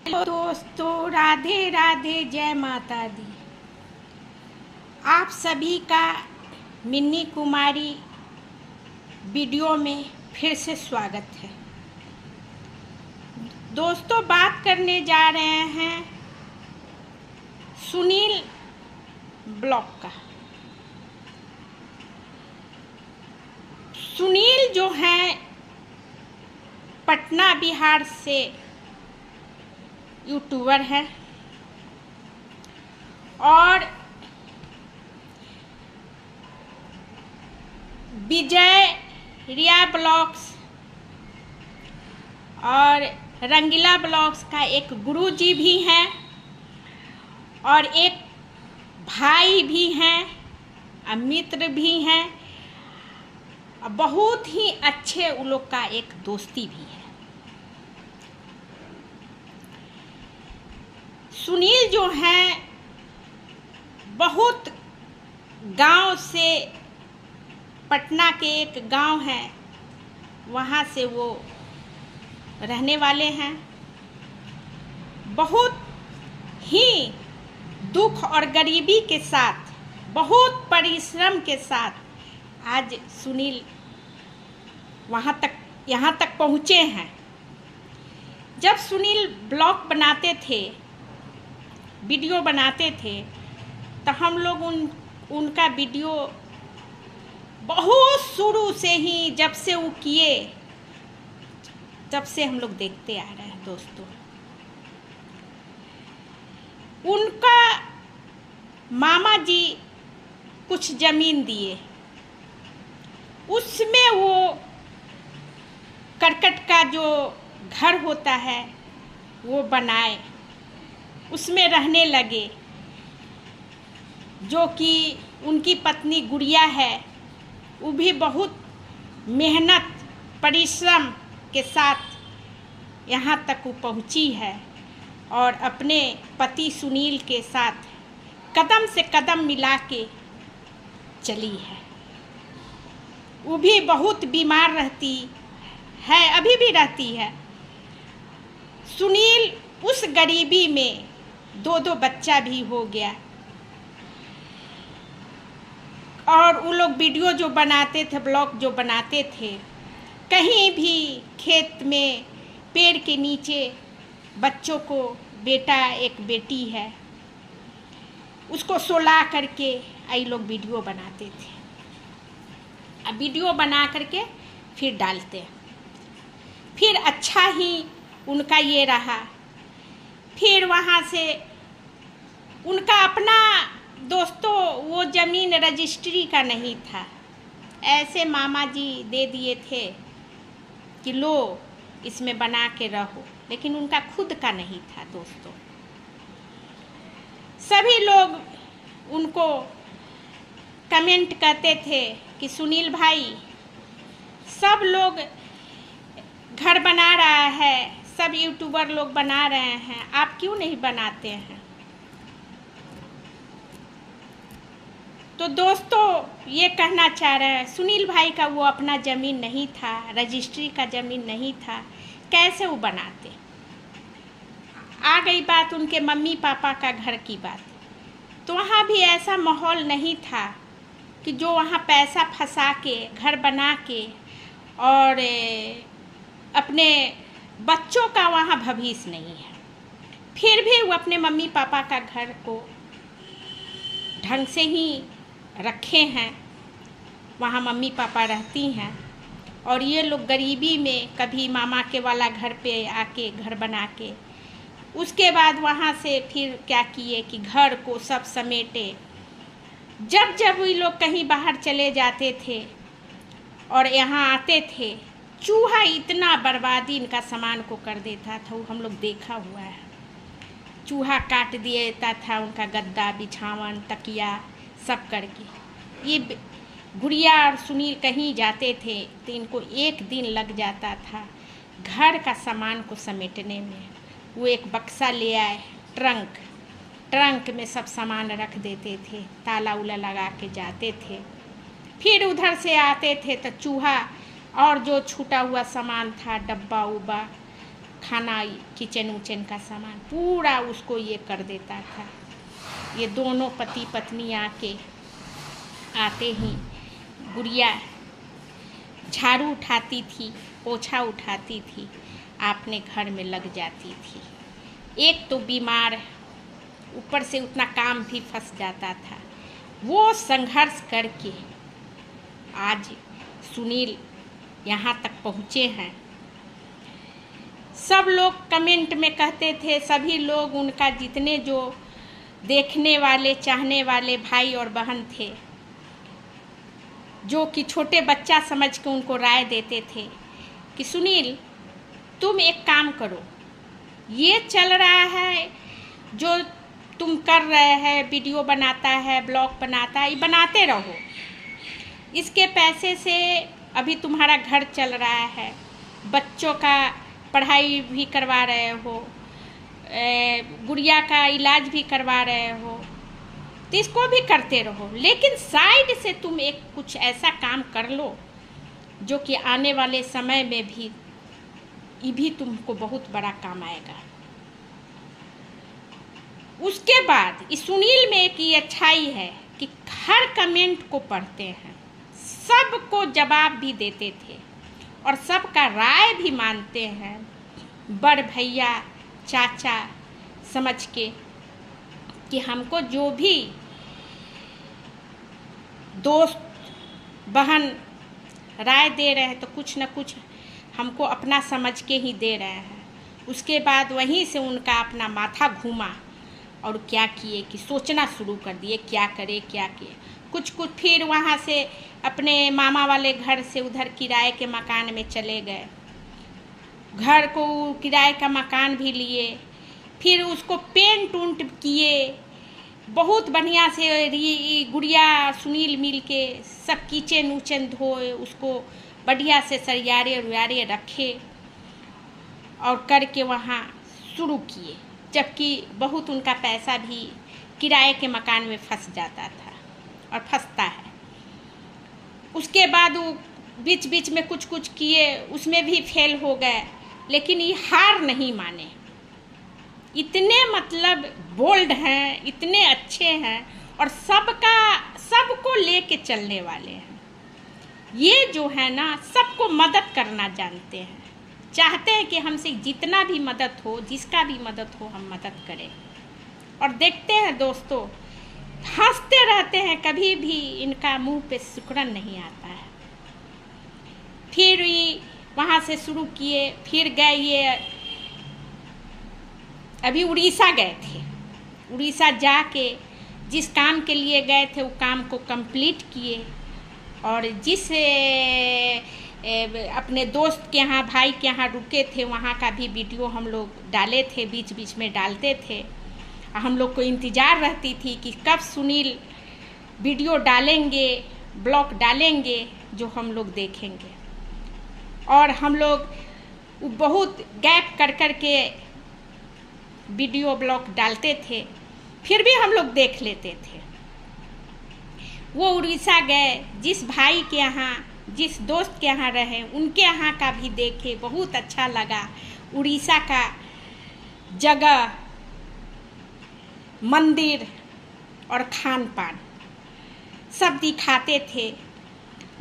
Hello दोस्तों, राधे राधे, जय माता दी। आप सभी का मिन्नी कुमारी वीडियो में फिर से स्वागत है। दोस्तों, बात करने जा रहे हैं सुनील ब्लॉग का। सुनील जो हैं पटना बिहार से यूट्यूबर है और विजय रिया ब्लॉग्स और रंगीला ब्लॉग्स का एक गुरुजी भी हैं और एक भाई भी हैं, मित्र भी हैं, बहुत ही अच्छे उन लोग का एक दोस्ती भी है। सुनील जो हैं बहुत गांव से, पटना के एक गांव है, वहाँ से वो रहने वाले हैं। बहुत ही दुख और गरीबी के साथ, बहुत परिश्रम के साथ आज सुनील यहाँ तक पहुँचे हैं। जब सुनील ब्लॉग बनाते थे, वीडियो बनाते थे, तो हम लोग उनका वीडियो बहुत शुरू से ही, जब से वो किए तब से हम लोग देखते आ रहे हैं। दोस्तों, उनका मामा जी कुछ ज़मीन दिए, उसमें वो करकट का जो घर होता है वो बनाए, उसमें रहने लगे। जो कि उनकी पत्नी गुड़िया है, वो भी बहुत मेहनत परिश्रम के साथ यहाँ तक वो पहुँची है और अपने पति सुनील के साथ कदम से कदम मिला के चली है। वो भी बहुत बीमार रहती है, अभी भी रहती है। सुनील उस गरीबी में दो बच्चा भी हो गया और वो लोग वीडियो जो बनाते थे, ब्लॉग जो बनाते थे, कहीं भी खेत में पेड़ के नीचे बच्चों को, बेटा एक बेटी है, उसको सुला करके आई लोग वीडियो बनाते थे। अब वीडियो बना करके फिर डालते, फिर अच्छा ही उनका ये रहा। फिर वहाँ से उनका अपना, दोस्तों, वो ज़मीन रजिस्ट्री का नहीं था, ऐसे मामा जी दे दिए थे कि लो इसमें बना के रहो, लेकिन उनका खुद का नहीं था। दोस्तों, सभी लोग उनको कमेंट करते थे कि सुनील भाई, सब लोग घर बना रहा है, सब यूट्यूबर लोग बना रहे हैं, आप क्यों नहीं बनाते हैं? तो दोस्तों, ये कहना चाह रहे हैं, सुनील भाई का वो अपना ज़मीन नहीं था, रजिस्ट्री का ज़मीन नहीं था, कैसे वो बनाते? आ गई बात उनके मम्मी पापा का घर की बात, तो वहाँ भी ऐसा माहौल नहीं था कि जो वहाँ पैसा फंसा के घर बना के और अपने बच्चों का वहाँ भविष्य नहीं है। फिर भी वो अपने मम्मी पापा का घर को ढंग से ही रखे हैं, वहाँ मम्मी पापा रहती हैं और ये लोग गरीबी में कभी मामा के वाला घर पे आके घर बना के, उसके बाद वहाँ से फिर क्या किए कि घर को सब समेटे। जब जब ये लोग कहीं बाहर चले जाते थे और यहाँ आते थे, चूहा इतना बर्बादी इनका सामान को कर देता था, वो हम लोग देखा हुआ है। चूहा काट देता था उनका गद्दा, बिछावन, तकिया सब करके। ये गुड़िया और सुनील कहीं जाते थे तो इनको एक दिन लग जाता था घर का सामान को समेटने में। वो एक बक्सा ले आए, ट्रंक में सब सामान रख देते थे, ताला उला लगा के जाते थे। फिर उधर से आते थे तो चूहा और जो छूटा हुआ सामान था, डब्बा उब्बा, खाना किचन उचन का सामान पूरा उसको ये कर देता था। ये दोनों पति पत्नी आते ही गुड़िया झाड़ू उठाती थी, पोछा उठाती थी, अपने घर में लग जाती थी। एक तो बीमार, ऊपर से उतना काम भी फंस जाता था। वो संघर्ष करके आज सुनील यहाँ तक पहुँचे हैं। सब लोग कमेंट में कहते थे, सभी लोग उनका जितने जो देखने वाले चाहने वाले भाई और बहन थे, जो कि छोटे बच्चा समझ के उनको राय देते थे कि सुनील तुम एक काम करो, ये चल रहा है जो तुम कर रहे हैं, वीडियो बनाता है, ब्लॉग बनाता है, ये बनाते रहो, इसके पैसे से अभी तुम्हारा घर चल रहा है, बच्चों का पढ़ाई भी करवा रहे हो, गुड़िया का इलाज भी करवा रहे हो, तो इसको भी करते रहो, लेकिन साइड से तुम एक कुछ ऐसा काम कर लो जो कि आने वाले समय में भी ये भी तुमको बहुत बड़ा काम आएगा। उसके बाद इस सुनील में एक ये अच्छाई है कि हर कमेंट को पढ़ते हैं, सबको जवाब भी देते थे और सबका राय भी मानते हैं, बड़ भैया चाचा समझ के कि हमको जो भी दोस्त बहन राय दे रहे हैं तो कुछ न कुछ हमको अपना समझ के ही दे रहे हैं। उसके बाद वहीं से उनका अपना माथा घूमा और क्या किए कि सोचना शुरू कर दिए क्या करे क्या किए। कुछ फिर वहाँ से अपने मामा वाले घर से उधर किराए के मकान में चले गए, घर को किराए का मकान भी लिए, फिर उसको पेंट उंट किए, बहुत बढ़िया से गुड़िया सुनील मिल के सब किचन उचन धोए, उसको बढ़िया से सरियारे उरियारे रखे और करके वहाँ शुरू किए, जबकि बहुत उनका पैसा भी किराए के मकान में फंस जाता था और फंसता है। उसके बाद वो बीच बीच में कुछ किए, उसमें भी फेल हो गए, लेकिन ये हार नहीं माने। इतने मतलब बोल्ड हैं, इतने अच्छे हैं और सबको लेके चलने वाले हैं। ये जो है ना सबको मदद करना जानते हैं, चाहते हैं कि हमसे जितना भी मदद हो, जिसका भी मदद हो, हम मदद करें। और देखते हैं दोस्तों, हंसते रहते हैं, कभी भी इनका मुंह पे शुक्रान नहीं आता है। फिर ये वहाँ से शुरू किए, फिर गए, ये अभी उड़ीसा गए थे। उड़ीसा जाके जिस काम के लिए गए थे वो काम को कंप्लीट किए और जिस अपने दोस्त के यहाँ, भाई के यहाँ रुके थे, वहाँ का भी वीडियो हम लोग डाले थे, बीच बीच में डालते थे। हम लोग को इंतज़ार रहती थी कि कब सुनील वीडियो डालेंगे, ब्लॉग डालेंगे जो हम लोग देखेंगे। और हम लोग बहुत गैप कर के वीडियो ब्लॉग डालते थे, फिर भी हम लोग देख लेते थे। वो उड़ीसा गए, जिस भाई के यहाँ, जिस दोस्त के यहाँ रहे, उनके यहाँ का भी देखे, बहुत अच्छा लगा। उड़ीसा का जगह, मंदिर और खान पान सब दिखाते थे।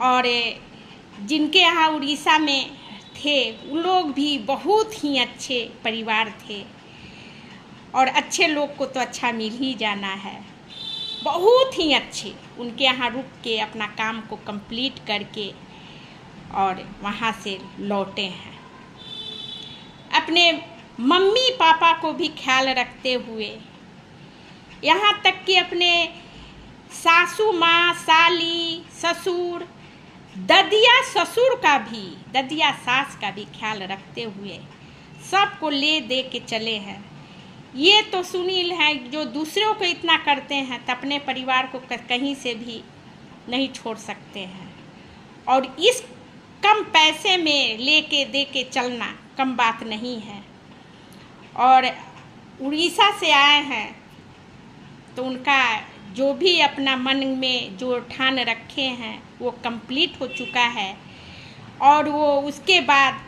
और जिनके यहाँ उड़ीसा में थे वो लोग भी बहुत ही अच्छे परिवार थे और अच्छे लोग को तो अच्छा मिल ही जाना है, बहुत ही अच्छे। उनके यहाँ रुक के अपना काम को कंप्लीट करके और वहाँ से लौटे हैं, अपने मम्मी पापा को भी ख्याल रखते हुए, यहाँ तक कि अपने सासू माँ, साली, ससुर, ददिया ससुर का भी, ददिया सास का भी ख्याल रखते हुए सबको ले दे के चले हैं। ये तो सुनील हैं जो दूसरों को इतना करते हैं तो अपने परिवार को कहीं से भी नहीं छोड़ सकते हैं। और इस कम पैसे में लेके दे के चलना कम बात नहीं है। और उड़ीसा से आए हैं तो उनका जो भी अपना मन में जो ठान रखे हैं वो कंप्लीट हो चुका है। और वो उसके बाद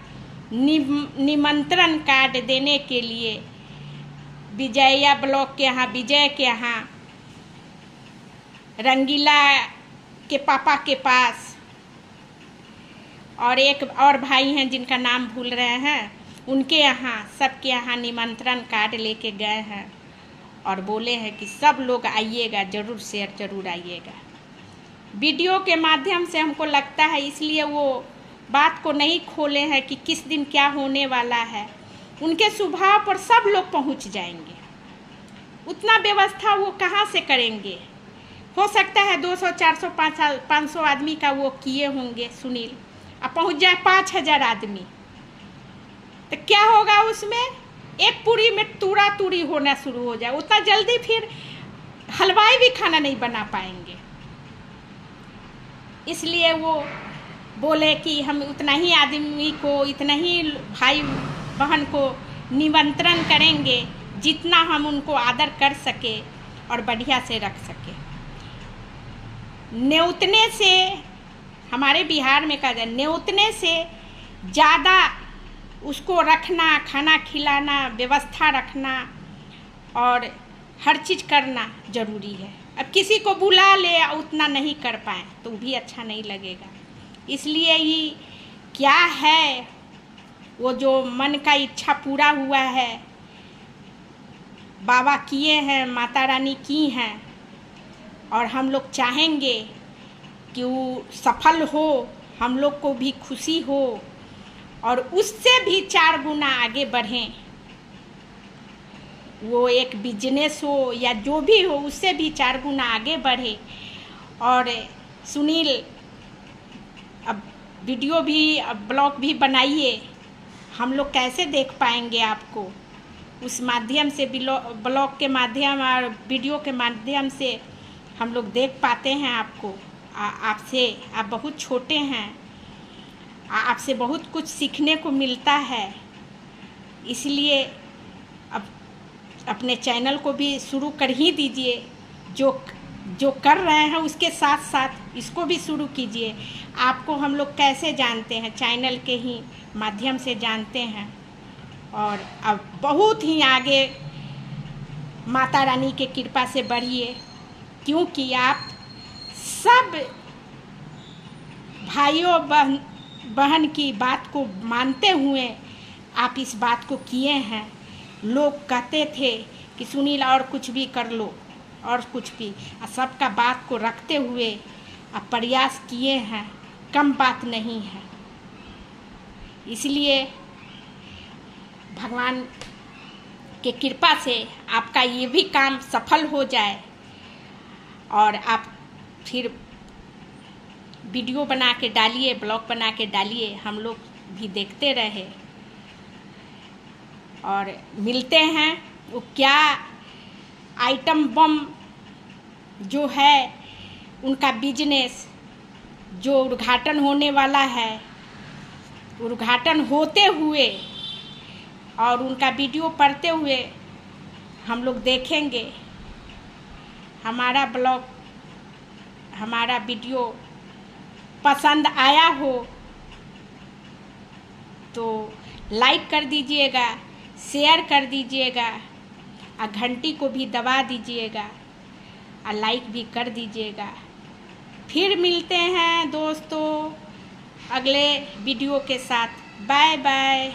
निमंत्रण कार्ड देने के लिए विजया ब्लॉक के यहाँ, विजय के यहाँ, रंगीला के पापा के पास, और एक और भाई हैं जिनका नाम भूल रहे हैं, उनके यहाँ, सबके यहाँ निमंत्रण कार्ड लेके गए हैं और बोले हैं कि सब लोग आइएगा, ज़रूर शेयर ज़रूर आइएगा। वीडियो के माध्यम से हमको लगता है, इसलिए वो बात को नहीं खोले हैं कि किस दिन क्या होने वाला है। उनके स्वभाव पर सब लोग पहुंच जाएंगे, उतना व्यवस्था वो कहाँ से करेंगे। हो सकता है 200, 400, 500 आदमी का वो किए होंगे सुनील, अब पहुंच जाए 5000 आदमी, तो क्या होगा उसमें? एक पूरी में तूड़ा तूड़ी होना शुरू हो जाए। उतना जल्दी फिर हलवाई भी खाना नहीं बना पाएंगे। इसलिए वो बोले कि हम उतना ही आदमी को, इतना ही भाई बहन को निमंत्रण करेंगे जितना हम उनको आदर कर सके और बढ़िया से रख सके। न्योतने से, हमारे बिहार में कहा जाए, न्योतने से ज़्यादा उसको रखना, खाना खिलाना, व्यवस्था रखना और हर चीज़ करना ज़रूरी है। अब किसी को बुला ले और उतना नहीं कर पाए तो भी अच्छा नहीं लगेगा। इसलिए ही क्या है, वो जो मन का इच्छा पूरा हुआ है, बाबा किए हैं, माता रानी की हैं, और हम लोग चाहेंगे कि वो सफल हो, हम लोग को भी खुशी हो और उससे भी 4 गुना आगे बढ़ें। वो एक बिजनेस हो या जो भी हो, उससे भी 4 गुना आगे बढ़े। और सुनील, अब वीडियो भी, अब ब्लॉग भी बनाइए, हम लोग कैसे देख पाएंगे आपको? उस माध्यम से, ब्लॉग के माध्यम और वीडियो के माध्यम से हम लोग देख पाते हैं आपको। आपसे, आप बहुत छोटे हैं, आपसे बहुत कुछ सीखने को मिलता है। इसलिए अब अपने चैनल को भी शुरू कर ही दीजिए। जो कर रहे हैं उसके साथ साथ इसको भी शुरू कीजिए। आपको हम लोग कैसे जानते हैं? चैनल के ही माध्यम से जानते हैं। और अब बहुत ही आगे माता रानी के कृपा से बढ़िए, क्योंकि आप सब भाइयों बहन की बात को मानते हुए आप इस बात को किए हैं। लोग कहते थे कि सुनील और कुछ भी कर लो, और कुछ भी, सबका बात को रखते हुए आप प्रयास किए हैं, कम बात नहीं है। इसलिए भगवान के कृपा से आपका ये भी काम सफल हो जाए और आप फिर वीडियो बना के डालिए, ब्लॉग बना के डालिए, हम लोग भी देखते रहे। और मिलते हैं वो क्या आइटम बम जो है उनका बिजनेस, जो उद्घाटन होने वाला है, उद्घाटन होते हुए और उनका वीडियो पढ़ते हुए हम लोग देखेंगे। हमारा ब्लॉग, हमारा वीडियो पसंद आया हो तो लाइक कर दीजिएगा, शेयर कर दीजिएगा, और घंटी को भी दबा दीजिएगा और लाइक भी कर दीजिएगा। फिर मिलते हैं दोस्तों अगले वीडियो के साथ। Bye bye.